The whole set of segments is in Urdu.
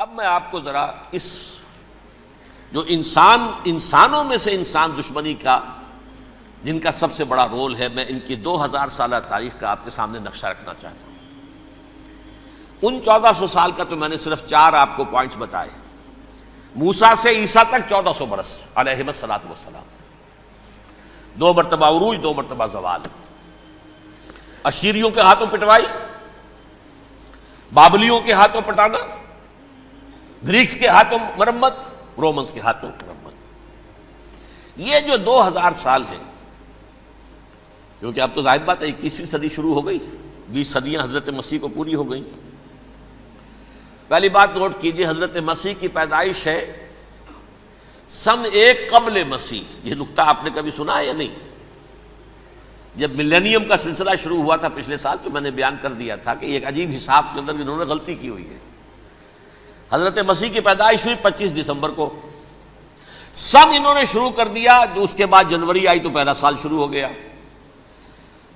اب میں آپ کو ذرا اس جو انسانوں میں سے انسان دشمنی کا جن کا سب سے بڑا رول ہے، میں ان کی 2000 سالہ تاریخ کا آپ کے سامنے نقشہ رکھنا چاہتا ہوں۔ ان 1400 سال کا تو میں نے صرف 4 آپ کو پوائنٹس بتائے۔ موسیٰ سے عیسیٰ تک 1400 برس علیہم الصلاۃ والسلام، 2 مرتبہ عروج، 2 مرتبہ زوال، اشیریوں کے ہاتھوں پٹوائی، بابلیوں کے ہاتھوں پٹانا، گریکس کے ہاتھوں مرمت، رومنز کے ہاتھوں مرمت۔ یہ جو 2000 سال ہیں، کیونکہ اب تو ظاہر بات ہے 21ویں صدی شروع ہو گئی، 20 صدیاں حضرت مسیح کو پوری ہو گئیں۔ پہلی بات نوٹ کیجئے، حضرت مسیح کی پیدائش ہے سن 1 قبل مسیح۔ یہ نقطہ آپ نے کبھی سنا ہے یا نہیں؟ جب ملینیم کا سلسلہ شروع ہوا تھا پچھلے سال، تو میں نے بیان کر دیا تھا کہ ایک عجیب حساب کے اندر انہوں نے غلطی کی ہوئی ہے۔ حضرت مسیح کی پیدائش ہوئی 25 دسمبر کو، سن انہوں نے شروع کر دیا، جو اس کے بعد جنوری آئی تو پہلا سال شروع ہو گیا۔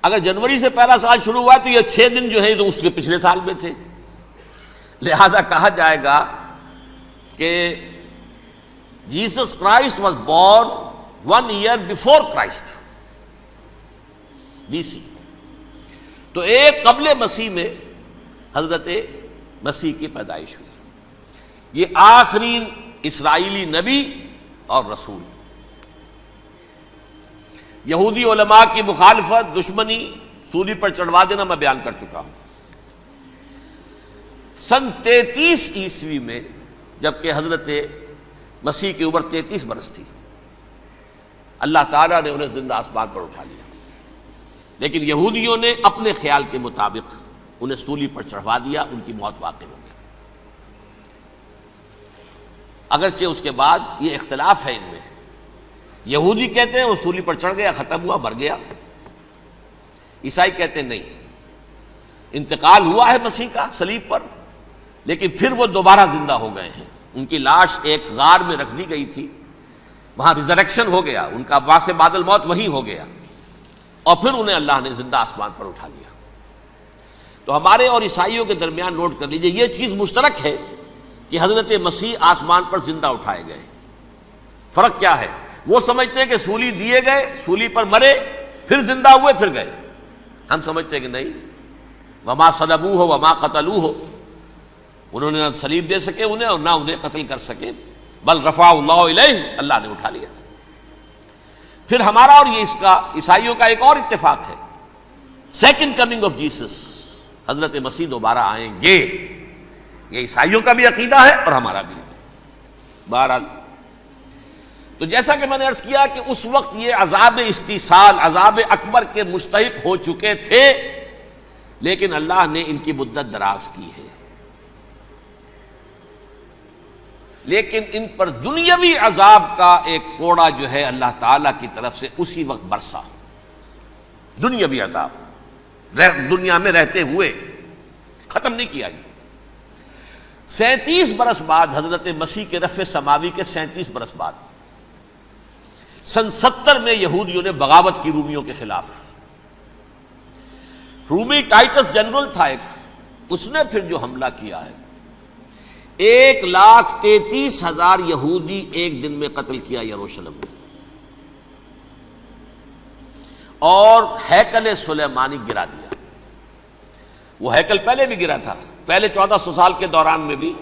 اگر جنوری سے پہلا سال شروع ہوا تو یہ 6 دن جو ہے تو اس کے پچھلے سال میں تھے، لہذا کہا جائے گا کہ Jesus Christ was born 1 year before Christ, BC۔ تو 1 قبل مسیح میں حضرت مسیح کی پیدائش ہوئی۔ یہ آخری اسرائیلی نبی اور رسول۔ یہودی علماء کی مخالفت، دشمنی، سولی پر چڑھوا دینا میں بیان کر چکا ہوں۔ سن 33 عیسوی میں، جبکہ حضرت مسیح کی عمر 33 برس تھی، اللہ تعالیٰ نے انہیں زندہ آسمان پر اٹھا لیا، لیکن یہودیوں نے اپنے خیال کے مطابق انہیں سولی پر چڑھوا دیا، ان کی موت واقع ہو گئی۔ اگرچہ اس کے بعد یہ اختلاف ہے ان میں، یہودی کہتے ہیں وہ سولی پر چڑھ گیا، ختم ہوا، مر گیا۔ عیسائی کہتے ہیں نہیں، انتقال ہوا ہے مسیح کا صلیب پر، لیکن پھر وہ دوبارہ زندہ ہو گئے ہیں۔ ان کی لاش ایک غار میں رکھ دی گئی تھی، وہاں ریزریکشن ہو گیا، ان کا باعث بعد الموت وہیں ہو گیا، اور پھر انہیں اللہ نے زندہ آسمان پر اٹھا لیا۔ تو ہمارے اور عیسائیوں کے درمیان نوٹ کر لیجئے، یہ چیز مشترک ہے کہ حضرت مسیح آسمان پر زندہ اٹھائے گئے۔ فرق کیا ہے؟ وہ سمجھتے ہیں کہ سولی دیے گئے، سولی پر مرے، پھر زندہ ہوئے، پھر گئے۔ ہم سمجھتے ہیں کہ نہیں، وما صلبوہ وما قتلوہ، انہوں نے نہ صلیب دے سکے انہیں اور نہ انہیں قتل کر سکے، بل رفع اللہ الیہ، اللہ نے اٹھا لیا۔ پھر ہمارا اور یہ اس کا عیسائیوں کا ایک اور اتفاق ہے، سیکنڈ کمنگ آف جیسس، حضرت مسیح دوبارہ آئیں گے۔ یہ عیسائیوں کا بھی عقیدہ ہے اور ہمارا بھی۔ بہرحال تو جیسا کہ میں نے عرض کیا کہ اس وقت یہ عذاب استیصال، عذاب اکبر کے مستحق ہو چکے تھے، لیکن اللہ نے ان کی مدت دراز کی ہے، لیکن ان پر دنیاوی عذاب کا ایک کوڑا جو ہے اللہ تعالیٰ کی طرف سے اسی وقت برسا۔ دنیاوی عذاب دنیا میں رہتے ہوئے ختم نہیں کیا گیا۔ 37 برس بعد، حضرت مسیح کے رفع سماوی کے 37 برس بعد، سن 70 میں یہودیوں نے بغاوت کی رومیوں کے خلاف۔ رومی ٹائٹس جنرل تھا ایک، اس نے پھر جو حملہ کیا ہے، 1,33,000 یہودی ایک دن میں قتل کیا یروشلم میں، اور ہیکل سلیمانی گرا دیا۔ وہ ہیکل پہلے بھی گرا تھا، پہلے 1400 سال کے دوران میں بھی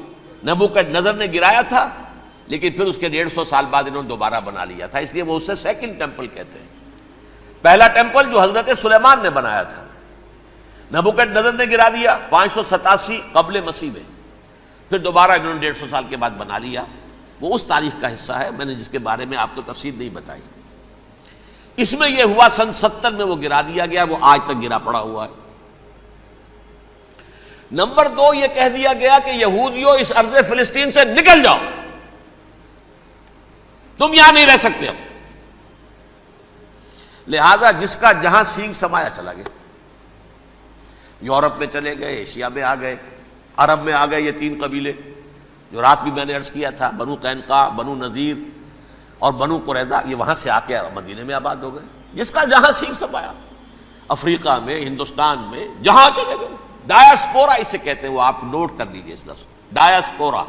نبوکدنضر نے گرایا تھا، لیکن پھر اس کے 150 سال بعد انہوں نے دوبارہ بنا لیا تھا، اس لیے وہ اسے سیکنڈ ٹیمپل کہتے ہیں۔ پہلا ٹیمپل جو حضرت سلیمان نے بنایا تھا، نبوکدنضر نے گرا دیا 587 قبل مسیح میں، پھر دوبارہ انہوں نے 150 سال کے بعد بنا لیا۔ وہ اس تاریخ کا حصہ ہے، میں نے جس کے بارے میں آپ کو تفصیل نہیں بتائی۔ اس میں یہ ہوا سن 70 میں وہ گرا دیا گیا، وہ آج تک گرا پڑا ہوا ہے۔ نمبر 2، یہ کہہ دیا گیا کہ یہودیوں اس ارض فلسطین سے نکل جاؤ، تم یہاں نہیں رہ سکتے اب۔ لہذا جس کا جہاں سینگ سمایا چلا گیا، یورپ میں چلے گئے، ایشیا میں آ گئے، عرب میں آ گئے۔ یہ 3 قبیلے جو رات بھی میں نے عرض کیا تھا، بنو قینقاع، بنو نذیر اور بنو قریظہ، یہ وہاں سے آ کے مدینے میں آباد ہو گئے۔ جس کا جہاں سینگ سمایا، افریقہ میں، ہندوستان میں، جہاں چلے گئے۔ ڈایاسپورا اسے کہتے ہیں، وہ آپ نوٹ کر لیجیے اس لفظ کو، ڈایاسپورا،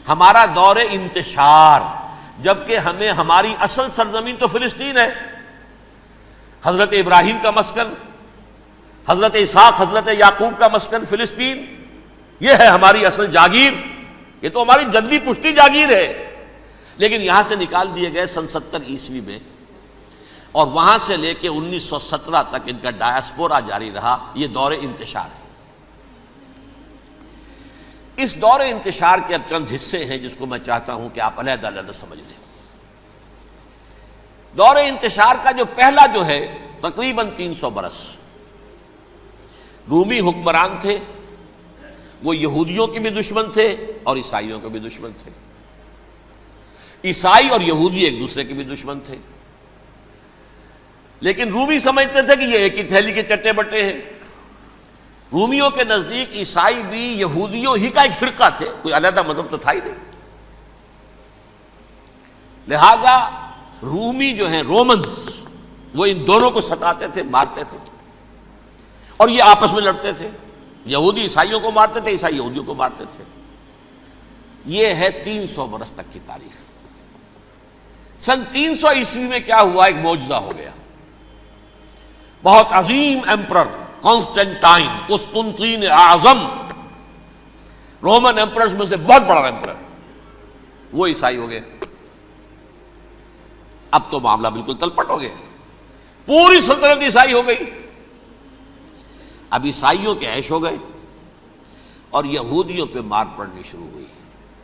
ہمارا دور انتشار، جبکہ ہمیں ہماری اصل سرزمین تو فلسطین ہے، حضرت ابراہیم کا مسکن، حضرت اسحاق حضرت یعقوب کا مسکن فلسطین، یہ ہے ہماری اصل جاگیر، یہ تو ہماری جدی پشتی جاگیر ہے، لیکن یہاں سے نکال دیے گئے سن 70 عیسوی میں، اور وہاں سے لے کے 1917 تک ان کا ڈایاسپورا جاری رہا۔ یہ دور انتشار ہے۔ اس دور انتشار کے اب چند حصے ہیں جس کو میں چاہتا ہوں کہ آپ علیحدہ علیحدہ سمجھ لیں۔ دور انتشار کا جو پہلا جو ہے تقریباً 300 برس رومی حکمران تھے، وہ یہودیوں کے بھی دشمن تھے اور عیسائیوں کے بھی دشمن تھے، عیسائی اور یہودی ایک دوسرے کے بھی دشمن تھے، لیکن رومی سمجھتے تھے کہ یہ ایک ہی تھیلی کے چٹے بٹے ہیں۔ رومیوں کے نزدیک عیسائی بھی یہودیوں ہی کا ایک فرقہ تھے، کوئی علیحدہ مذہب تو تھا ہی نہیں، لہذا رومی جو ہیں رومنز وہ ان دونوں کو ستاتے تھے، مارتے تھے، اور یہ آپس میں لڑتے تھے، یہودی عیسائیوں کو مارتے تھے، عیسائی یہودیوں کو مارتے تھے۔ یہ ہے 300 برس تک کی تاریخ۔ سن 300 عیسوی میں کیا ہوا؟ ایک معجزہ ہو گیا۔ بہت عظیم ایمپرر کانسٹینٹائن، قسطنطین اعظم، رومن ایمپررز میں سے بہت بڑا ایمپرر، وہ عیسائی ہو گئے۔ اب تو معاملہ بالکل تلپٹ ہو گیا، پوری سلطنت عیسائی ہو گئی۔ اب عیسائیوں کے عیش ہو گئے اور یہودیوں پہ مار پڑنی شروع ہوئی۔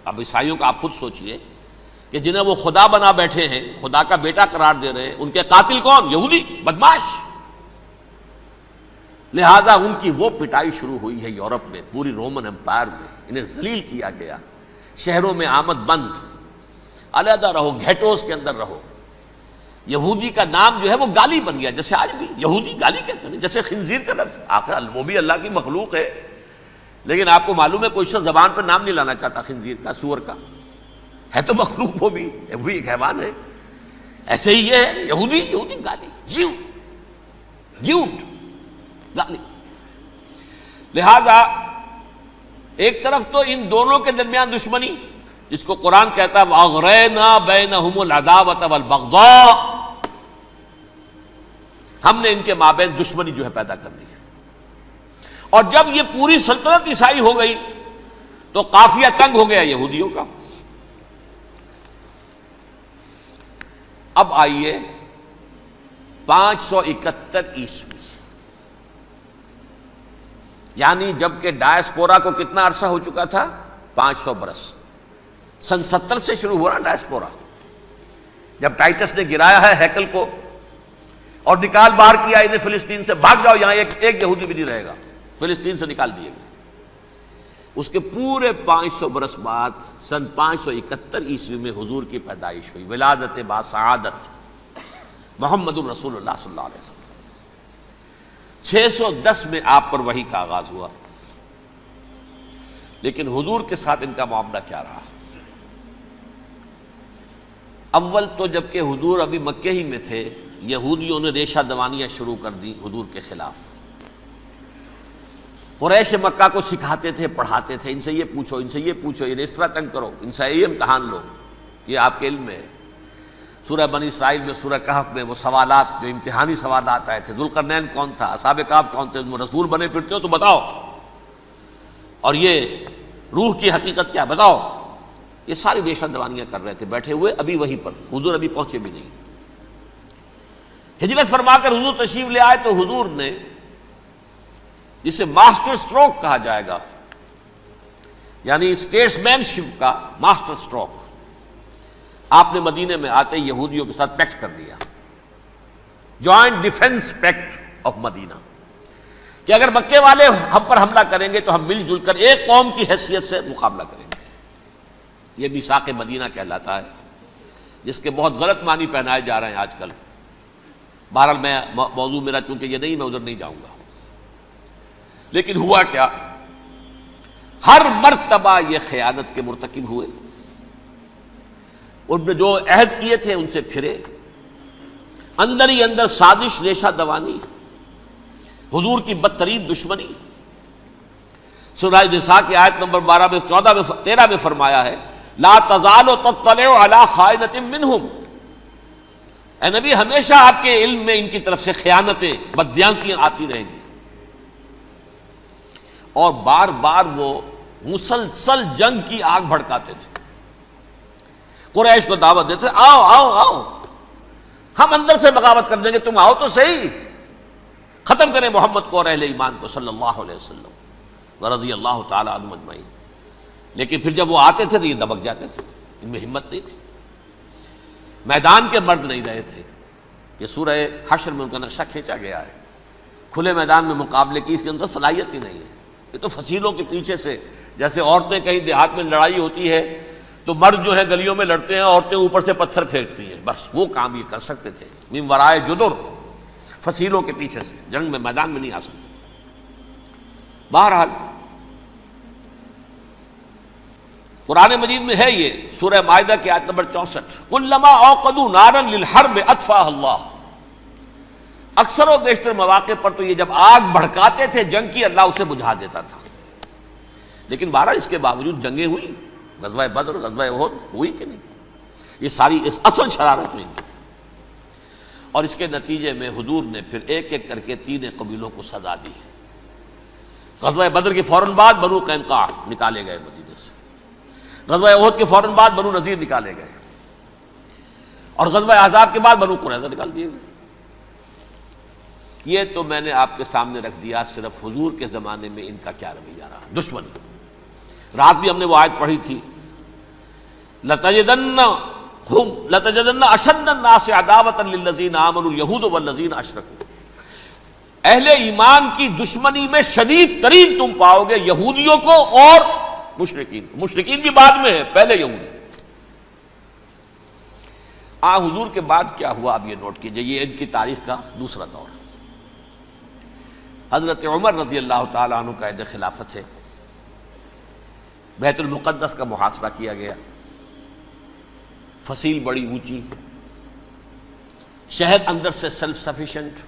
اب عیسائیوں کا آپ خود سوچئے کہ جنہیں وہ خدا بنا بیٹھے ہیں، خدا کا بیٹا قرار دے رہے ہیں، ان کے قاتل کون؟ یہودی بدماش۔ لہذا ان کی وہ پٹائی شروع ہوئی ہے یورپ میں، پوری رومن امپائر میں، انہیں ذلیل کیا گیا، شہروں میں آمد بند، علیحدہ رہو، گھیٹوز کے اندر رہو۔ یہودی کا نام جو ہے وہ گالی بن گیا، جیسے آج بھی یہودی گالی کہتے ہیں، جیسے خنزیر کا لفظ، آخر وہ بھی اللہ کی مخلوق ہے، لیکن آپ کو معلوم ہے کوئی شخص زبان پر نام نہیں لانا چاہتا خنزیر کا، سور کا، ہے تو مخلوق، وہ بھی ایک حیوان ہے۔ ایسے ہی یہ ہے یہودی گالی، جیوٹ گالی۔ لہذا ایک طرف تو ان دونوں کے درمیان دشمنی، جس کو قرآن کہتا ہے وَأَغْرَيْنَا بَيْنَهُمُ الْعَدَاوَةَ وَالْبَغْضَاءَ، ہم نے ان کے مابین دشمنی جو ہے پیدا کر دی ہے۔ اور جب یہ پوری سلطنت عیسائی ہو گئی تو قافیہ تنگ ہو گیا یہودیوں کا۔ اب آئیے 571 عیسوی، یعنی جب کہ ڈایاسپورا کو کتنا عرصہ ہو چکا تھا؟ 500 برس۔ سن 70 سے شروع ہوا نا ڈایاسپورا، جب ٹائٹس نے گرایا ہے ہیکل کو اور نکال باہر کیا انہیں فلسطین سے، بھاگ جاؤ یہاں ایک یہودی بھی نہیں رہے گا، فلسطین سے نکال دیے گئے۔ اس کے پورے 500 برس بعد سن 571 عیسوی میں حضور کی پیدائش ہوئی، ولادت باسعادت محمد الرسول اللہ صلی اللہ علیہ وسلم۔ 610 میں آپ پر وحی کا آغاز ہوا، لیکن حضور کے ساتھ ان کا معاملہ کیا رہا؟ اول تو جب کہ حضور ابھی مکے ہی میں تھے، یہودیوں نے ریشہ دوانیاں شروع کر دی حضور کے خلاف۔ قریش مکہ کو سکھاتے تھے، پڑھاتے تھے، ان سے یہ پوچھو، ان سے یہ پوچھو، انہیں اس طرح تنگ کرو، ان سے یہ امتحان لو، یہ آپ کے علم میں ہے۔ سورہ بنی اسرائیل میں، سورہ کہف میں وہ سوالات، جو امتحانی سوالات آئے تھے، ذوالقرنین کون تھا، اصحاب کہف کون تھے، تم رسول بنے پھرتے ہو تو بتاؤ، اور یہ روح کی حقیقت کیا بتاؤ، یہ ساری ریشہ دوانیاں کر رہے تھے بیٹھے ہوئے، ابھی وہیں پر حضور ابھی پہنچے بھی نہیں۔ ہجرت فرما کر حضور تشریف لے آئے تو حضور نے، جسے ماسٹر سٹروک کہا جائے گا، یعنی اسٹیٹس مین شپ کا ماسٹر سٹروک، آپ نے مدینے میں آتے یہودیوں کے ساتھ پیکٹ کر لیا، جوائنٹ ڈیفنس پیکٹ آف مدینہ، کہ اگر مکے والے ہم پر حملہ کریں گے تو ہم مل جل کر ایک قوم کی حیثیت سے مقابلہ کریں گے۔ یہ میثاق مدینہ کہلاتا ہے، جس کے بہت غلط معنی پہنائے جا رہے ہیں آج کل۔ بہرحال میں موضوع میرا چونکہ یہ نہیں، میں ادھر نہیں جاؤں گا۔ لیکن ہوا کیا؟ ہر مرتبہ یہ خیانت کے مرتکب ہوئے، ان نے جو عہد کیے تھے ان سے پھرے، اندر ہی اندر سازش، ریشہ دوانی، حضور کی بدترین دشمنی۔ سورہ نساء کی آیت نمبر 13 میں فرمایا ہے لا تزال تطلع علی خائنۃ منہم، اے نبی ہمیشہ آپ کے علم میں ان کی طرف سے خیانتیں، بددیانتیاں آتی رہیں گی. اور بار بار وہ مسلسل جنگ کی آگ بھڑکاتے تھے. قریش کو دعوت دیتے، آؤ آؤ آؤ ہم اندر سے بغاوت کر دیں گے، تم آؤ تو صحیح، ختم کریں محمد کو اور اہل ایمان کو صلی اللہ علیہ وسلم ورضی اللہ تعالی عنہم اجمعین. لیکن پھر جب وہ آتے تھے تو یہ دبک جاتے تھے، ان میں ہمت نہیں تھی، میدان کے مرد نہیں رہے تھے. یہ سورہ حشر میں ان کا نقشہ کھینچا گیا ہے. کھلے میدان میں مقابلے کی اس کے اندر صلاحیت ہی نہیں ہے. یہ تو فصیلوں کے پیچھے سے، جیسے عورتیں کہیں دیہات میں لڑائی ہوتی ہے تو مرد جو ہے گلیوں میں لڑتے ہیں، عورتیں اوپر سے پتھر پھینکتی ہیں، بس وہ کام یہ کر سکتے تھے. من ورائے جدر، فصیلوں کے پیچھے سے، جنگ میں میدان میں نہیں آ سکتے. بہرحال قرآن مجید میں ہے یہ سورہ مائدہ کی آیت نمبر 64، کلما اوقدوا نارا للحرب اطفاها اللہ. اکثر و بیشتر مواقع پر تو یہ جب آگ بھڑکاتے تھے جنگ کی، اللہ اسے بجھا دیتا تھا. لیکن بہرحال اس کے باوجود جنگیں ہوئی، غزوہ بدر، غزوہ احد ہوئی کہ نہیں؟ یہ ساری اصل شرارت ہوئی. اور اس کے نتیجے میں حضور نے پھر ایک ایک کر کے 3 قبیلوں کو سزا دی. غزوہ بدر کے فوراً بعد بنو قینقاع نکالے گئے مدینے سے، غزوہ احد کے فوراً بعد بنو نذیر نکالے گئے، اور غزوہ احزاب کے بعد بنو قریظہ نکال دیے گئے. یہ تو میں نے آپ کے سامنے رکھ دیا صرف حضور کے زمانے میں ان کا کیا رویہ رہا. دشمن، رات بھی ہم نے وہ آیت پڑھی تھی، لَتَجِدَنَّ أَشَدَّ النَّاسِ عَدَاوَةً لِلَّذِينَ آمَنُوا الْيَهُودُ وَالَّذِينَ أَشْرَكُوا. اہل ایمان کی دشمنی میں شدید ترین تم پاؤ گے یہودیوں کو اور مشرکین. مشرکین بھی بعد میں ہے، پہلے یہودی. حضور کے بعد کیا ہوا اب یہ نوٹ کیجئے، یہ ان کی تاریخ کا دوسرا دور. حضرت عمر رضی اللہ تعالیٰ عنہ کا عہد خلافت ہے. بیت المقدس کا محاصرہ کیا گیا، فصیل بڑی اونچی، شہر اندر سے سیلف سفیشینٹ،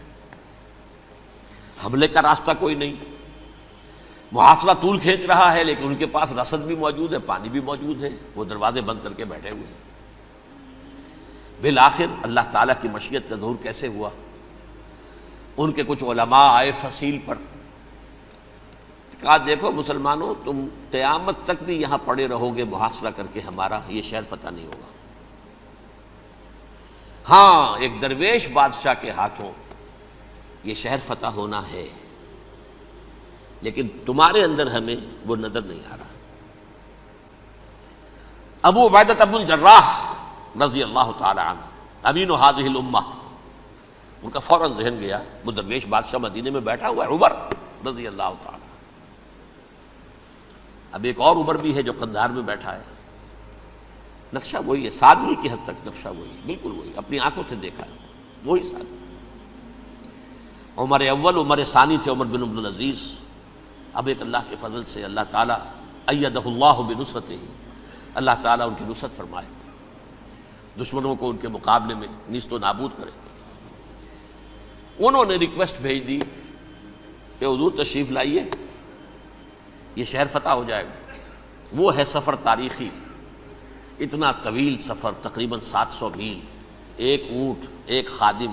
حملے کا راستہ کوئی نہیں. محاصرہ طول کھینچ رہا ہے لیکن ان کے پاس رسد بھی موجود ہے، پانی بھی موجود ہے، وہ دروازے بند کر کے بیٹھے ہوئے ہیں. بالآخر اللہ تعالیٰ کی مشیت کا ظہور کیسے ہوا؟ ان کے کچھ علماء آئے فصیل پر، کہا دیکھو مسلمانوں، تم قیامت تک بھی یہاں پڑے رہو گے محاصرہ کر کے ہمارا، یہ شہر فتح نہیں ہوگا. ہاں ایک درویش بادشاہ کے ہاتھوں یہ شہر فتح ہونا ہے، لیکن تمہارے اندر ہمیں وہ نظر نہیں آ رہا. ابو عبیدہ بن الجراح رضی اللہ تعالی عنہ، امین هذه الامہ، ان کا فوراً ذہن گیا وہ درویش بادشاہ مدینے میں بیٹھا ہوا ہے عمر رضی اللہ تعالی. اب ایک اور عمر بھی ہے جو قندھار میں بیٹھا ہے. نقشہ وہی ہے، سادگی کی حد تک نقشہ وہی، بالکل وہی، اپنی آنکھوں سے دیکھا ہے وہی سادگی. عمر اول، عمر ثانی تھے عمر بن عبد العزیز. اب ایک اللہ کے فضل سے اللہ تعالیٰ ایدہ اللہ بنصرتہ، اللہ تعالیٰ ان کی نصرت فرمائے، دشمنوں کو ان کے مقابلے میں نیست و نابود کرے. انہوں نے ریکویسٹ بھیج دی کہ حضور تشریف لائیے، یہ شہر فتح ہو جائے گا. وہ ہے سفر تاریخی، اتنا طویل سفر، تقریباً 700 میل، ایک اونٹ، ایک خادم،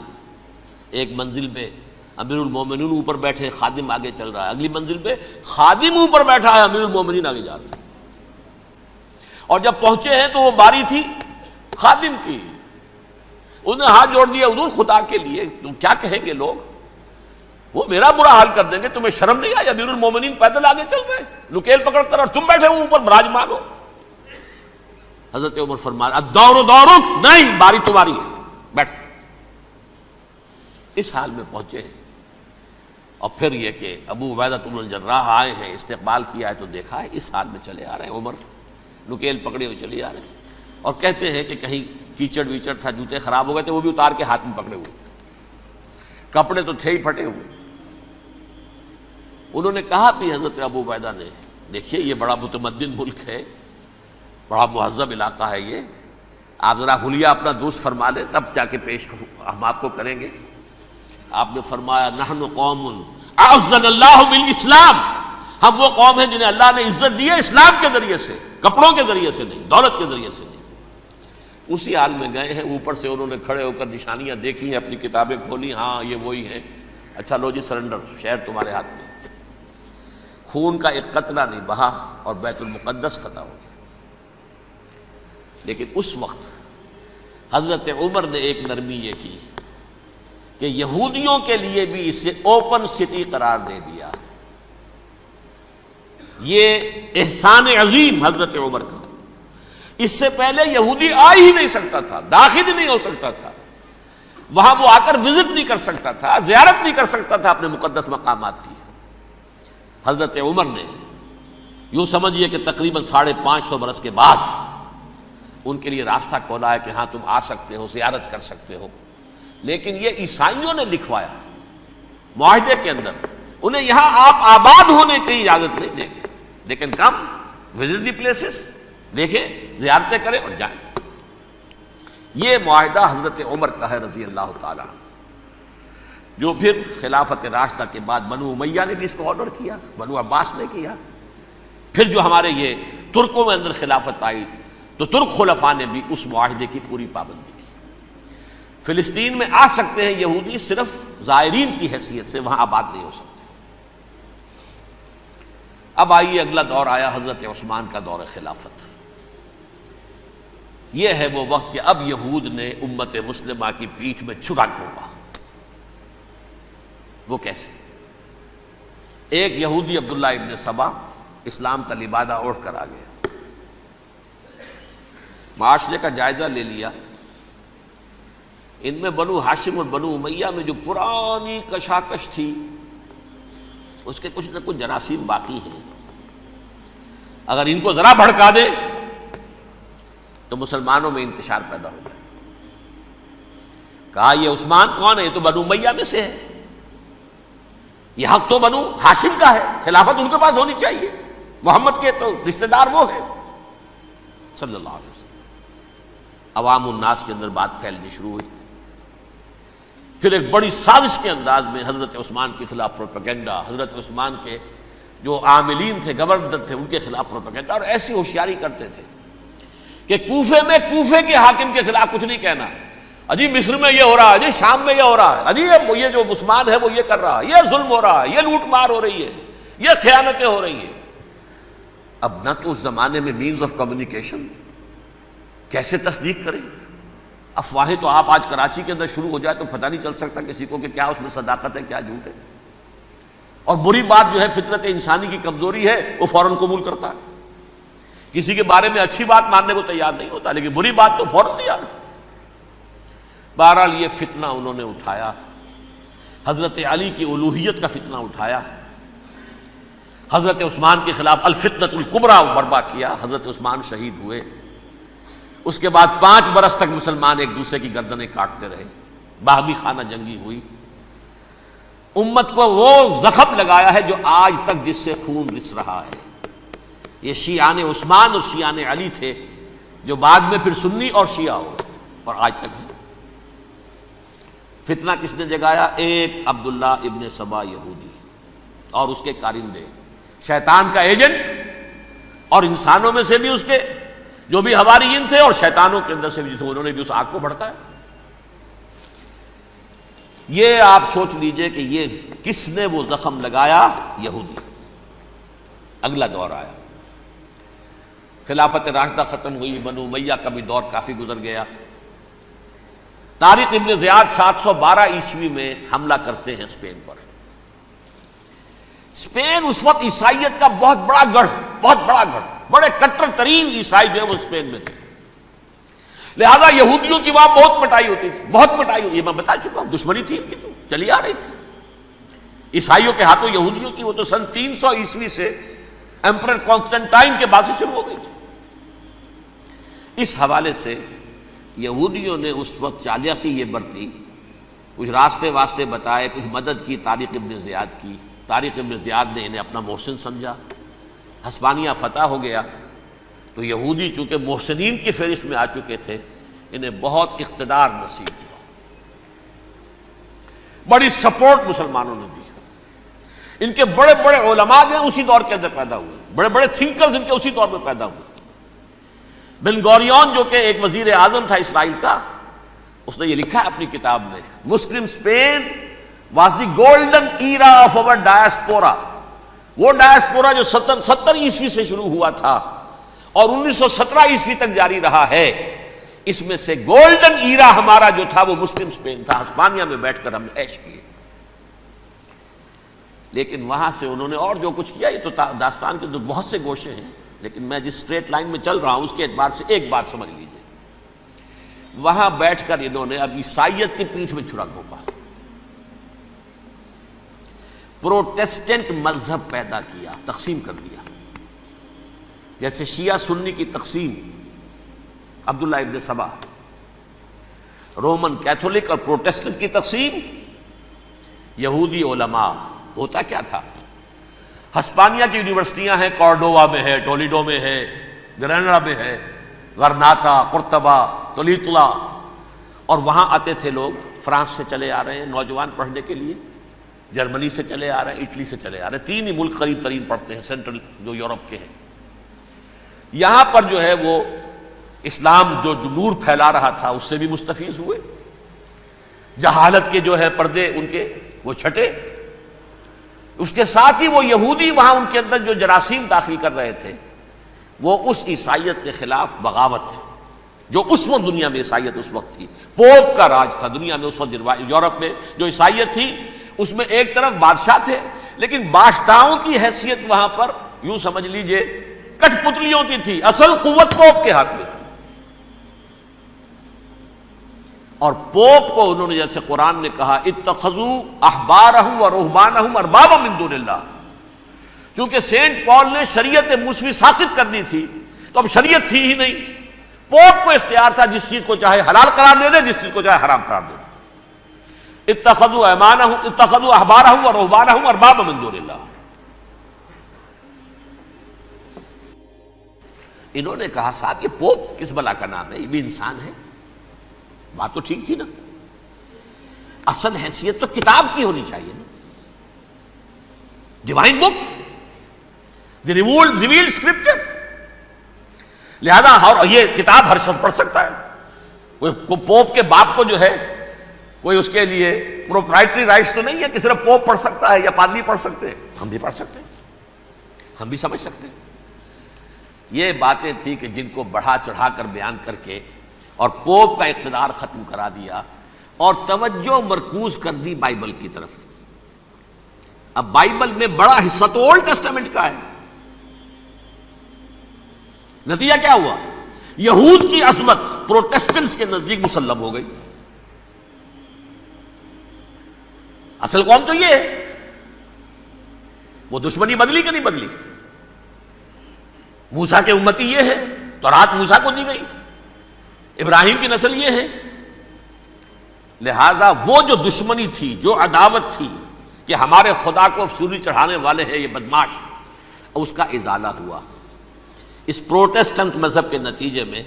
ایک منزل پہ امیر المومنین اوپر بیٹھے، خادم آگے چل رہا ہے، اگلی منزل پہ خادم اوپر بیٹھا ہے، امیر المومنین آگے جا رہے ہیں. اور جب پہنچے ہیں تو وہ باری تھی خادم کی. انہوں نے ہاتھ جوڑ دیا، حضور خدا کے لیے تم کیا کہیں گے لوگ، وہ میرا برا حال کر دیں گے، تمہیں شرم نہیں آئی؟ امیر المومنین پیدل آگے چل رہے ہیں نکیل پکڑ کر، اور تم بیٹھے ہو اوپر براجمان ہو. حضرت عمر فرمایا الدور دورک، نہیں باری تمہاری ہے، بیٹھ. اس حال میں پہنچے ہیں. اور پھر یہ کہ ابو عبیدہ بن الجراح آئے ہیں، استقبال کیا ہے تو دیکھا ہے اس حال میں چلے آ رہے ہیں. عمر نکیل پکڑے ہوئے چلے آ رہے ہیں، اور کہتے ہیں کہ کہیں کیچڑ ویچڑ تھا، جوتے خراب ہو گئے تھے، وہ بھی اتار کے ہاتھ میں پکڑے ہوئے، کپڑے تو تھے ہی پھٹے ہوئے. انہوں نے کہا بھی حضرت ابو عبیدہ نے، دیکھیے یہ بڑا متمدن ملک ہے، بڑا مہذب علاقہ ہے، یہ آپ ذرا حلیہ اپنا دوست فرما لیں تب جا کے پیش ہم آپ کو کریں گے. آپ نے فرمایا نحن قوم اعزنا اللہ بالاسلام، ہم وہ قوم ہیں جنہیں اللہ نے عزت دی ہے اسلام کے ذریعے سے. کپڑوں کے ذریعے سے نہیں، دولت کے ذریعے سے نہیں۔ اسی حال میں گئے ہیں، اوپر سے انہوں نے کھڑے ہو کر نشانیاں دیکھی ہیں، اپنی کتابیں کھولی، ہاں یہ وہی ہیں، اچھا لو جی سرنڈر، شہر تمہارے ہاتھ میں۔ خون کا ایک قطرہ نہیں بہا اور بیت المقدس فتح ہو گیا۔ لیکن اس وقت حضرت عمر نے ایک نرمی یہ کی کہ یہودیوں کے لیے بھی اسے اوپن سٹی قرار دے دیا۔ یہ احسان عظیم حضرت عمر کا، اس سے پہلے یہودی آ ہی نہیں سکتا تھا، داخل ہی نہیں ہو سکتا تھا، وہاں وہ آ کر وزٹ نہیں کر سکتا تھا، زیارت نہیں کر سکتا تھا اپنے مقدس مقامات کی۔ حضرت عمر نے یوں سمجھیے کہ تقریباً 550 برس کے بعد ان کے لیے راستہ کھولا ہے کہ ہاں تم آ سکتے ہو، زیارت کر سکتے ہو۔ لیکن یہ عیسائیوں نے لکھوایا معاہدے کے اندر، انہیں یہاں آپ آباد ہونے کی اجازت نہیں دیں گے، لیکن کم وزٹ دی پلیسز، دیکھیں زیارتیں کریں اور جائیں۔ یہ معاہدہ حضرت عمر کا ہے رضی اللہ تعالیٰ، جو پھر خلافت راشدہ کے بعد بنو امیہ نے بھی اس کو آرڈر کیا، بنو عباس نے کیا، پھر جو ہمارے یہ ترکوں میں اندر خلافت آئی تو ترک خلفاء نے بھی اس معاہدے کی پوری پابندی کی۔ فلسطین میں آ سکتے ہیں یہودی صرف زائرین کی حیثیت سے، وہاں آباد نہیں ہو سکتے۔ اب آئیے اگلا دور آیا حضرت عثمان کا دور خلافت۔ یہ ہے وہ وقت کہ اب یہود نے امت مسلمہ کی پیٹھ میں چھرا گھونپا۔ وہ کیسے؟ ایک یہودی عبداللہ ابن سبا اسلام کا لبادہ اوڑھ کر آ گیا، معاشرے کا جائزہ لے لیا، ان میں بنو ہاشم اور بنو امیہ میں جو پرانی کشاکش تھی اس کے کچھ نہ کچھ جراثیم باقی ہیں، اگر ان کو ذرا بھڑکا دے تو مسلمانوں میں انتشار پیدا ہو جائے۔ کہا یہ عثمان کون ہے؟ یہ تو بنو امیہ میں سے ہے، یہ حق تو بنو ہاشم کا ہے، خلافت ان کے پاس ہونی چاہیے، محمد کے تو رشتہ دار وہ ہے صلی اللہ علیہ وسلم۔ عوام الناس کے اندر بات پھیلنی شروع ہوئی، پھر ایک بڑی سازش کے انداز میں حضرت عثمان کے خلاف پروپیگنڈا، حضرت عثمان کے جو عاملین تھے، گورنر تھے، ان کے خلاف پروپیگنڈا، اور ایسی ہوشیاری کرتے تھے کہ کوفے میں کوفے کے حاکم کے خلاف کچھ نہیں کہنا، اجی مصر میں یہ ہو رہا ہے، اجی شام میں یہ ہو رہا ہے، اجی یہ جو عثمان ہے وہ یہ کر رہا ہے، یہ ظلم ہو رہا ہے، یہ لوٹ مار ہو رہی ہے، یہ خیانتیں ہو رہی ہیں۔ اب نہ تو اس زمانے میں مینز آف کمیونیکیشن، کیسے تصدیق کریں؟ افواہیں تو آپ آج کراچی کے اندر شروع ہو جائے تو پتہ نہیں چل سکتا کسی کو کہ کیا اس میں صداقت ہے کیا جھوٹ ہے، اور بری بات جو ہے فطرت انسانی کی کمزوری ہے وہ فوراً قبول کرتا ہے، کسی کے بارے میں اچھی بات ماننے کو تیار نہیں ہوتا لیکن بری بات تو فوراً تیار ہے۔ بہرحال یہ فتنہ انہوں نے اٹھایا، حضرت علی کی الوہیت کا فتنہ اٹھایا، حضرت عثمان کے خلاف الفتنۃ الکبریٰ برپا کیا، حضرت عثمان شہید ہوئے۔ اس کے بعد 5 برس تک مسلمان ایک دوسرے کی گردنیں کاٹتے رہے، باہمی خانہ جنگی ہوئی، امت کو وہ زخم لگایا ہے جو آج تک جس سے خون رس رہا ہے۔ یہ شیعان عثمان اور شیعان علی تھے جو بعد میں پھر سنی اور شیعہ ہو اور آج تک ہے۔ فتنہ کس نے جگایا؟ ایک عبداللہ ابن سبا یہودی اور اس کے کارندے، شیطان کا ایجنٹ، اور انسانوں میں سے بھی اس کے جو بھی حواریین تھے اور شیطانوں کے اندر سے بھی تھے، انہوں نے بھی اس آگ کو بھڑکایا۔ یہ آپ سوچ لیجئے کہ یہ کس نے وہ زخم لگایا؟ یہودی۔ اگلا دور آیا، خلافت راشدہ ختم ہوئی، بنو امیہ کا بھی دور کافی گزر گیا۔ طارق ابن زیاد 712 عیسوی میں حملہ کرتے ہیں اسپین پر۔ اسپین اس وقت عیسائیت کا بہت بڑا گڑھ، بڑے کٹر ترین عیسائی جو ہے وہ اسپین میں تھے، لہذا یہودیوں کی وہاں بہت پٹائی ہوتی تھی، یہ میں بتا چکا ہوں، دشمنی تھی ان کی تو چلی آ رہی تھی عیسائیوں کے ہاتھوں یہودیوں کی، وہ تو سن 300 عیسوی سے ایمپرر کانسٹنٹائن کے بعد سے شروع ہو گئی تھی۔ اس حوالے سے یہودیوں نے اس وقت چالاکی یہ برتی، کچھ راستے واسطے بتائے، کچھ مدد کی طارق ابن زیاد کی۔ طارق ابن زیاد نے انہیں اپنا محسن سمجھا، ہسپانیہ فتح ہو گیا تو یہودی چونکہ محسنین کی فہرست میں آ چکے تھے، انہیں بہت اقتدار نصیب ہوا، بڑی سپورٹ مسلمانوں نے دی۔ ان کے بڑے بڑے علماء جو ہیں اسی دور کے اندر پیدا ہوئے، بڑے بڑے تھنکرز ان کے اسی دور میں پیدا ہوئے۔ بن گوریون جو کہ ایک وزیر اعظم تھا اسرائیل کا، اس نے یہ لکھا ہے اپنی کتاب میں، Muslim Spain was the golden era of our diaspora. وہ ڈائسپورا جو 70 عیسوی سے شروع ہوا تھا اور 1917 عیسوی تک جاری رہا ہے، اس میں سے گولڈن ایرا ہمارا جو تھا وہ مسلم اسپین تھا. ہسپانیہ میں بیٹھ کر ہم نے عیش کیے. لیکن وہاں سے انہوں نے اور جو کچھ کیا، یہ تو داستان کے تو بہت سے گوشے ہیں، لیکن میں جس اسٹریٹ لائن میں چل رہا ہوں اس کے اعتبار سے ایک بات سمجھ لیجیے. وہاں بیٹھ کر انہوں نے اب عیسائیت کی پیٹھ میں چھرا گھونپا، پروٹیسٹنٹ مذہب پیدا کیا، تقسیم کر دیا. جیسے شیعہ سنی کی تقسیم، عبداللہ ابن سبا، رومن کیتھولک اور پروٹیسٹنٹ کی تقسیم، یہودی علماء. ہوتا کیا تھا؟ ہسپانیہ کی یونیورسٹیاں ہیں، کارڈووا میں ہے، ٹولیڈو میں ہے، گریناڈا میں ہے، غرناطہ، قرطبہ، تولیتلا، اور وہاں آتے تھے لوگ. فرانس سے چلے آ رہے ہیں نوجوان پڑھنے کے لیے، جرمنی سے چلے آ رہے ہیں، اٹلی سے چلے آ رہے ہیں. 3 ہی ملک قریب ترین پڑھتے ہیں سینٹرل جو یورپ کے ہیں. یہاں پر جو ہے وہ اسلام جو نور پھیلا رہا تھا اس سے بھی مستفیض ہوئے. جہالت کے جو ہے پردے ان کے وہ چھٹے. اس کے ساتھ ہی وہ یہودی وہاں ان کے اندر جو جراثیم داخل کر رہے تھے، وہ اس عیسائیت کے خلاف بغاوت، جو اس وقت دنیا میں عیسائیت اس وقت تھی. پوپ کا راج تھا دنیا میں اس وقت. یورپ میں جو عیسائیت تھی اس میں ایک طرف بادشاہ تھے، لیکن بادشاہوں کی حیثیت وہاں پر یوں سمجھ لیجئے کٹ پتلیوں کی تھی. اصل قوت پوپ کے ہاتھ میں تھی. اور پوپ کو انہوں نے، جیسے قرآن نے کہا، اتخذوا احبارهم ورهبانهم اربابا من دون اللہ. چونکہ سینٹ پال نے شریعت موسوی ساقط کر دی تھی تو اب شریعت تھی ہی نہیں. پوپ کو اختیار تھا جس چیز کو چاہے حلال قرار دے دے، جس چیز کو چاہے حرام قرار دے دے. اتخذوا احبارهم ورهبانهم اربابا من دون اللہ. انہوں نے کہا صاحب یہ پوپ کس بلا کا نام ہے، یہ بھی انسان ہے. بات تو ٹھیک تھی نا. اصل حیثیت تو کتاب کی ہونی چاہیے نا، ڈیوائن بک، دی ریویلڈ اسکرپچر. لہذا اور یہ کتاب ہر شخص پڑھ سکتا ہے. کوئی پوپ کے باپ کو جو ہے کوئی اس کے لیے پروپرائٹری رائٹس تو نہیں ہے کہ صرف پوپ پڑھ سکتا ہے یا پادری پڑھ سکتے ہیں. ہم بھی پڑھ سکتے ہیں، ہم بھی سمجھ سکتے ہیں. یہ باتیں تھی کہ جن کو بڑھا چڑھا کر بیان کر کے اور پوپ کا اقتدار ختم کرا دیا اور توجہ مرکوز کر دی بائبل کی طرف. اب بائبل میں بڑا حصہ تو اولڈ ٹیسٹامنٹ کا ہے. نتیجہ کیا ہوا؟ یہود کی عظمت پروٹیسٹنٹس کے نزدیک مسلم ہو گئی. اصل قوم تو یہ ہے. وہ دشمنی بدلی کہ نہیں بدلی؟ موسیٰ کے امتی یہ ہے، تورات موسیٰ کو دی گئی، ابراہیم کی نسل یہ ہے. لہذا وہ جو دشمنی تھی، جو عداوت تھی کہ ہمارے خدا کو سولی چڑھانے والے ہیں یہ بدماش، اس کا ازالہ ہوا اس پروٹیسٹنٹ مذہب کے نتیجے میں.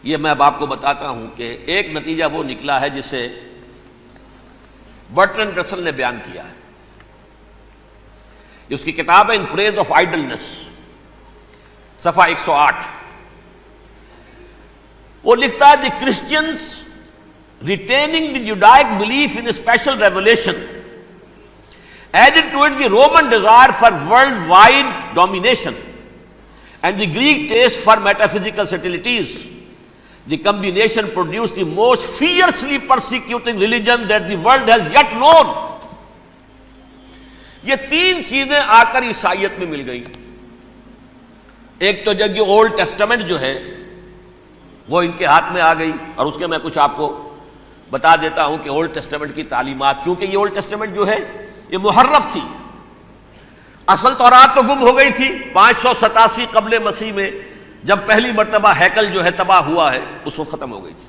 یہ میں اب آپ کو بتاتا ہوں کہ ایک نتیجہ وہ نکلا ہے جسے برٹرنڈ رسل نے بیان کیا ہے. اس کی کتاب ہے ان پریز آف آئیڈلنس، صفحہ 108. وہ لکھتا ہے the Christians retaining the Judaic belief in special revelation added to it the Roman desire for world wide domination and the Greek taste for metaphysical subtleties. The combination produce the most fiercely persecuting religion that the world has yet known. یہ 3 چیزیں آ کر عیسائیت میں مل گئی. ایک تو جب یہ اولڈ ٹیسٹامنٹ جو ہے وہ ان کے ہاتھ میں آ گئی، اور اس کے میں کچھ آپ کو بتا دیتا ہوں کہ اولڈ ٹیسٹامنٹ کی تعلیمات، کیونکہ یہ اولڈ ٹیسٹامنٹ جو ہے یہ محرف تھی. اصل تورات تو گم ہو گئی تھی 587 قبل مسیح میں، جب پہلی مرتبہ ہیکل جو ہے تباہ ہوا ہے، اس وقت ختم ہو گئی تھی.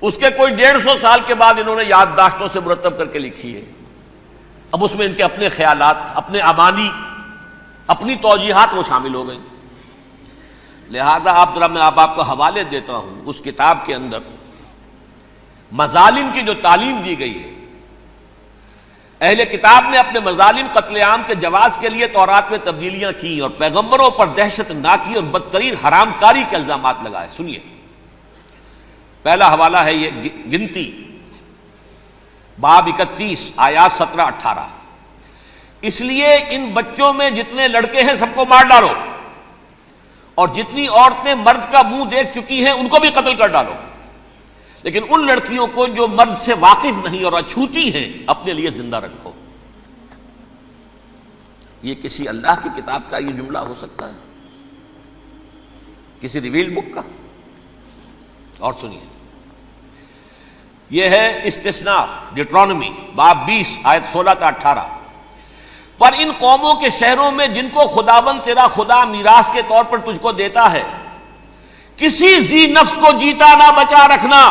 اس کے کوئی 150 سال کے بعد انہوں نے یادداشتوں سے مرتب کر کے لکھی ہے. اب اس میں ان کے اپنے خیالات، اپنے امانی، اپنی توجیحات وہ شامل ہو گئیں. لہذا میں آپ کو حوالے دیتا ہوں اس کتاب کے اندر مظالم کی جو تعلیم دی گئی ہے، اہل کتاب نے اپنے مظالم قتل عام کے جواز کے لیے تورات میں تبدیلیاں کی اور پیغمبروں پر دہشت ناکی اور بدترین حرام کاری کے الزامات لگائے. سنیے، پہلا حوالہ ہے یہ گنتی باب 31 آیات 17-18. اس لیے ان بچوں میں جتنے لڑکے ہیں سب کو مار ڈالو، اور جتنی عورتیں مرد کا منہ دیکھ چکی ہیں ان کو بھی قتل کر ڈالو، لیکن ان لڑکیوں کو جو مرد سے واقف نہیں اور اچھوتی ہیں اپنے لیے زندہ رکھو. یہ کسی اللہ کی کتاب کا یہ جملہ ہو سکتا ہے؟ کسی ریویل بک کا؟ اور سنیے، یہ ہے استثناء ڈیٹرانومی باب 20 آیت 16-18. پر ان قوموں کے شہروں میں جن کو خداوند تیرا خدا میراث کے طور پر تجھ کو دیتا ہے، کسی ذی نفس کو جیتا نہ بچا رکھنا،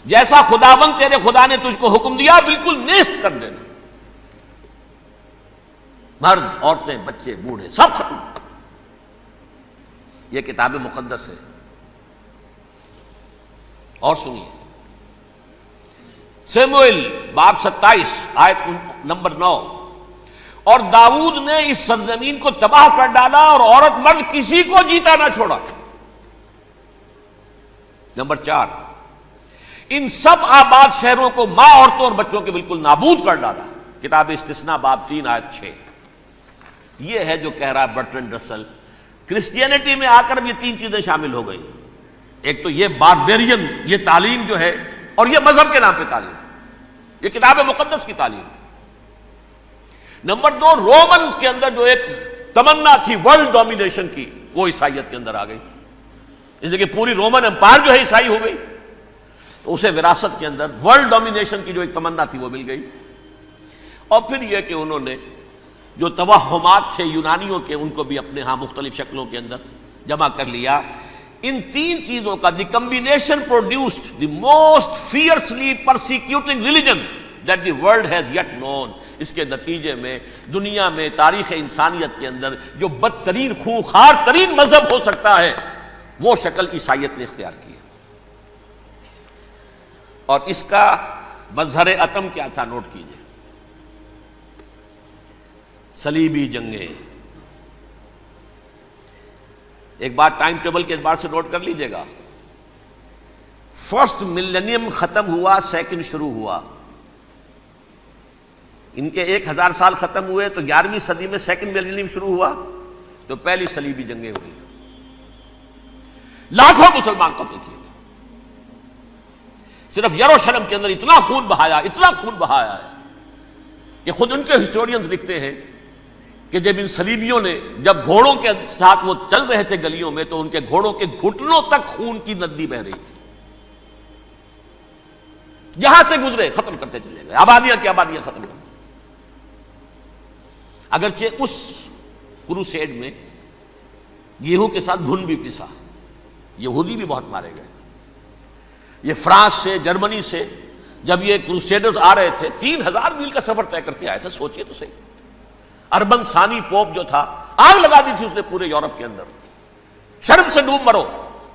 جیسا خداوند تیرے خدا نے تجھ کو حکم دیا بالکل نیست کر دینا. مرد، عورتیں، بچے، بوڑھے سب ختم. یہ کتاب مقدس ہے. اور سنیے، سیموئیل باب 27 آیت نمبر 9. اور داؤد نے اس سرزمین کو تباہ کر ڈالا اور عورت مرد کسی کو جیتا نہ چھوڑا. نمبر 4، ان سب آباد شہروں کو ماں، عورتوں اور بچوں کے بالکل نابود کر ڈالا. کتاب استثناء باب 3 آیت 6. یہ ہے جو کہہ رہا ہے برٹرنڈ رسل، کرسچینٹی میں آ کر اب یہ 3 چیزیں شامل ہو گئی. ایک تو یہ باربیرین یہ تعلیم جو ہے، اور یہ مذہب کے نام پہ تعلیم، یہ کتاب مقدس کی تعلیم. نمبر 2، رومنز کے اندر جو ایک تمنا تھی ورلڈ ڈومینیشن کی، وہ عیسائیت کے اندر آ گئی. اس لیے کہ پوری رومن امپائر جو ہے عیسائی ہو گئی، تو اسے وراثت کے اندر ورلڈ ڈومینیشن کی جو ایک تمنا تھی وہ مل گئی. اور پھر یہ کہ انہوں نے جو توہمات تھے یونانیوں کے، ان کو بھی اپنے ہاں مختلف شکلوں کے اندر جمع کر لیا. ان 3 چیزوں کا the combination produced the most fiercely persecuting religion that the world has yet known. اس کے نتیجے میں دنیا میں تاریخ انسانیت کے اندر جو بدترین خونخوار ترین مذہب ہو سکتا ہے وہ شکل عیسائیت نے اختیار کی. اور اس کا مظہر عتم کیا تھا؟ نوٹ کیجئے، صلیبی جنگیں. ایک بات ٹائم ٹیبل کے اعتبار سے نوٹ کر لیجئے گا. فرسٹ ملینیم ختم ہوا، سیکنڈ شروع ہوا. ان کے 1000 سال ختم ہوئے تو 11ویں صدی میں سیکنڈ ملینیم شروع ہوا، تو پہلی صلیبی جنگیں ہوئی. لاکھوں مسلمان قتل کیے گئے. صرف یروشلم کے اندر اتنا خون بہایا ہے کہ خود ان کے ہسٹورینز لکھتے ہیں کہ جب ان صلیبیوں نے جب گھوڑوں کے ساتھ وہ چل رہے تھے گلیوں میں، تو ان کے گھوڑوں کے گھٹنوں تک خون کی ندی بہہ رہی تھی. جہاں سے گزرے ختم کرتے چلے گئے، آبادیاں کی آبادیاں ختم کر دی. اگرچہ اس کروسیڈ میں گیہوں کے ساتھ گھن بھی پیسا، یہودی بھی بہت مارے گئے. یہ فرانس سے، جرمنی سے جب یہ کروسیڈرز آ رہے تھے، 3000 میل کا سفر طے کر کے آئے تھے. سوچئے تو صحیح. اربن ثانی پوپ جو تھا، آگ لگا دی تھی اس نے پورے یورپ کے اندر. شرم سے ڈوب مرو،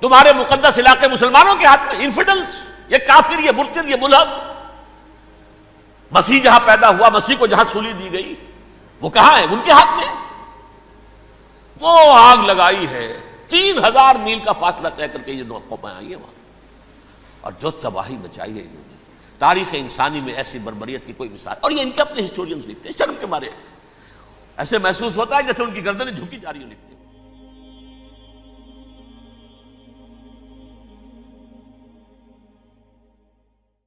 تمہارے مقدس علاقے مسلمانوں کے ہاتھ میں. انفیڈلز، یہ کافر، یہ مرتد، یہ ملحد. مسیح جہاں پیدا ہوا، مسیح کو جہاں سولی دی گئی، وہ کہاں ہے؟ ان کے ہاتھ میں. وہ آگ لگائی ہے. 3000 میل کا فاصلہ طے کر کے یہ قومیں آئی ہیں وہاں، اور جو تباہی مچائی ہے انہوں نے. تاریخ انسانی میں ایسی بربریت کی کوئی مثال. اور یہ ان کے اپنے ہسٹورینز لکھتے ہیں. شرم کے مارے ایسے محسوس ہوتا ہے جیسے ان کی گردنیں جھکی جا رہی ہوں. لکھتے ہیں